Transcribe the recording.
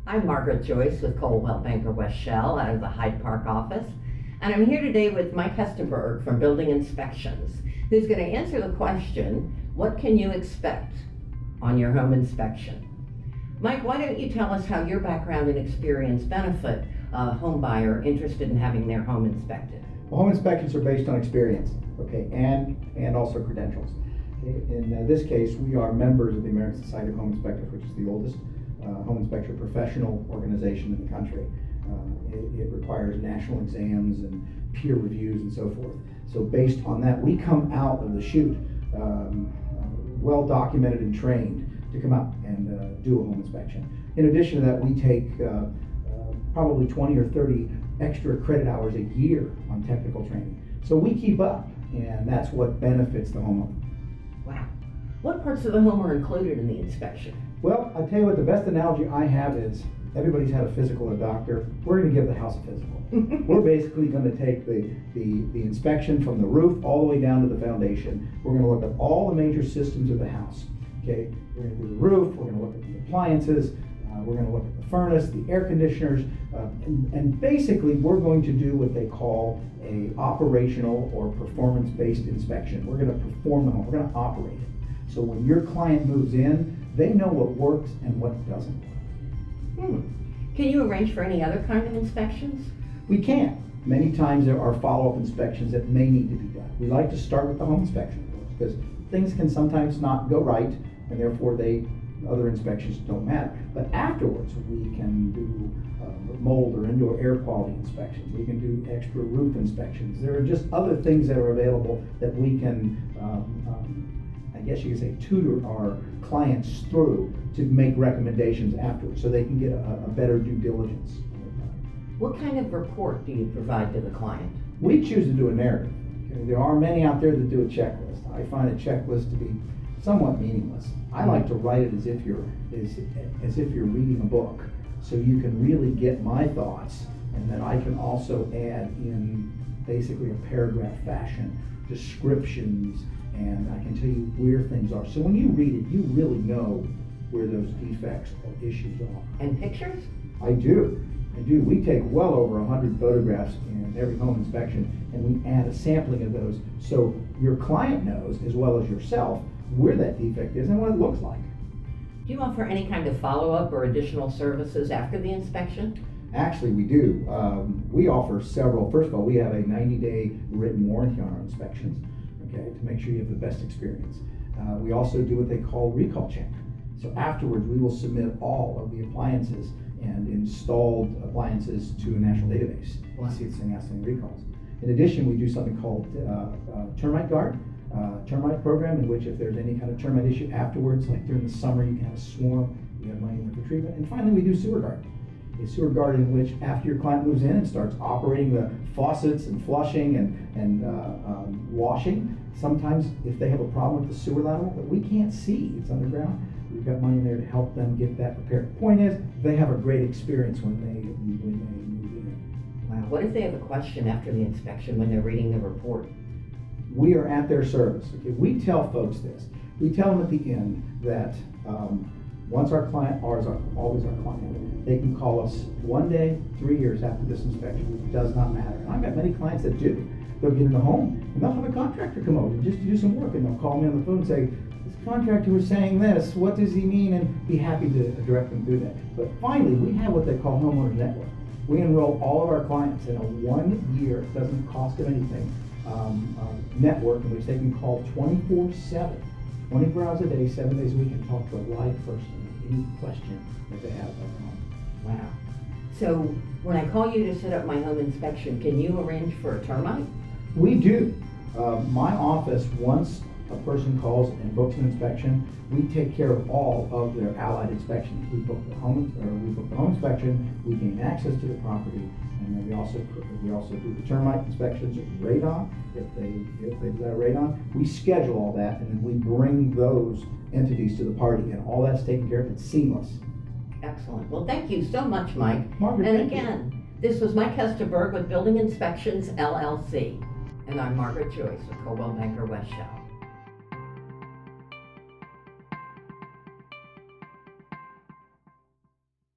I'm Margaret Joyce with Coldwell Banker West Shell out of the Hyde Park office, and I'm here today with Mike Hesterberg from Building Inspections, who's going to answer the question, what can you expect on your home inspection? Mike, why don't you tell us how your background and experience benefit a home buyer interested in having their home inspected? Well, home inspections are based on experience, okay, and also credentials. In this case, we are members of the American Society of Home Inspectors, which is the oldest home inspector professional organization in the country. It requires national exams and peer reviews and so forth. So based on that, we come out of the chute well documented and trained to come out and do a home inspection. In addition to that, we take probably 20 or 30 extra credit hours a year on technical training. So we keep up, and that's what benefits the homeowner. Wow. What parts of the home are included in the inspection? Well, I'll tell you what, the best analogy I have is everybody's had a physical or doctor. We're going to give the house a physical. We're basically going to take the inspection from the roof all the way down to the foundation. We're going to look at all the major systems of the house. Okay, we're going to do the roof, we're going to look at the appliances, we're going to look at the furnace, the air conditioners, and basically we're going to do what they call a operational or performance-based inspection. We're going to perform the home, we're going to operate it. So when your client moves in, they know what works and what doesn't work. Can you arrange for any other kind of inspections? We can. Many times there are follow-up inspections that may need to be done. We like to start with the home inspection because things can sometimes not go right, and therefore other inspections don't matter. But afterwards, we can do mold or indoor air quality inspections. We can do extra roof inspections. There are just other things that are available that we can, I guess you could say, tutor our clients through to make recommendations afterwards so they can get a better due diligence. What kind of report do you provide to the client? We choose to do a narrative. Okay? There are many out there that do a checklist. I find a checklist to be somewhat meaningless. I like to write it as if you're reading a book, so you can really get my thoughts, and then I can also add in basically a paragraph fashion descriptions, and I can tell you where things are. So when you read it, you really know where those defects or issues are. And pictures? I do. We take well over 100 photographs in every home inspection, and we add a sampling of those so your client knows, as well as yourself, where that defect is and what it looks like. Do you offer any kind of follow-up or additional services after the inspection? Actually, we do. We offer several. First of all, we have a 90-day written warranty on our inspections, okay, to make sure you have the best experience. We also do what they call recall check. So afterwards, we will submit all of the appliances and installed appliances to a national database to see if it's any recalls. In addition, we do something called termite guard. Termite program, in which if there's any kind of termite issue afterwards, like during the summer, you can have a swarm, you have money for treatment. And finally, we do sewer guard. A sewer guard in which after your client moves in and starts operating the faucets and flushing and washing, sometimes if they have a problem with the sewer lateral that we can't see, it's underground, we've got money in there to help them get that repaired. The point is, they have a great experience when they move in. Wow. What if they have a question after the inspection when they're reading the report? We are at their service. Okay? We tell folks this. We tell them at the end that once our client, always our client, they can call us 1 day, 3 years after this inspection. It does not matter. And I've got many clients that do. They'll get in the home and they'll have a contractor come over just to do some work, and they'll call me on the phone and say, this contractor was saying this, what does he mean? And be happy to direct them through that. But finally, we have what they call Homeowners Network. We enroll all of our clients in a 1 year, it doesn't cost them anything, network in which they can call 24/7, 24 hours a day, 7 days a week, and talk to a live person with any question that they have about their home. Wow. So when I call you to set up my home inspection, can you arrange for a termite? We do. My office, once a person calls and books an inspection, we take care of all of their allied inspections. We book the home inspection, we gain access to the property, and then we also do the termite inspections, radon, if they've got a radon. We schedule all that, and then we bring those entities to the party, and all that's taken care of. It's seamless. Excellent. Well, thank you so much, Mike. Margaret, and thank again, this was Mike Hesterberg with Building Inspections LLC. And I'm Margaret Joyce with Coldwell Banker West Shell.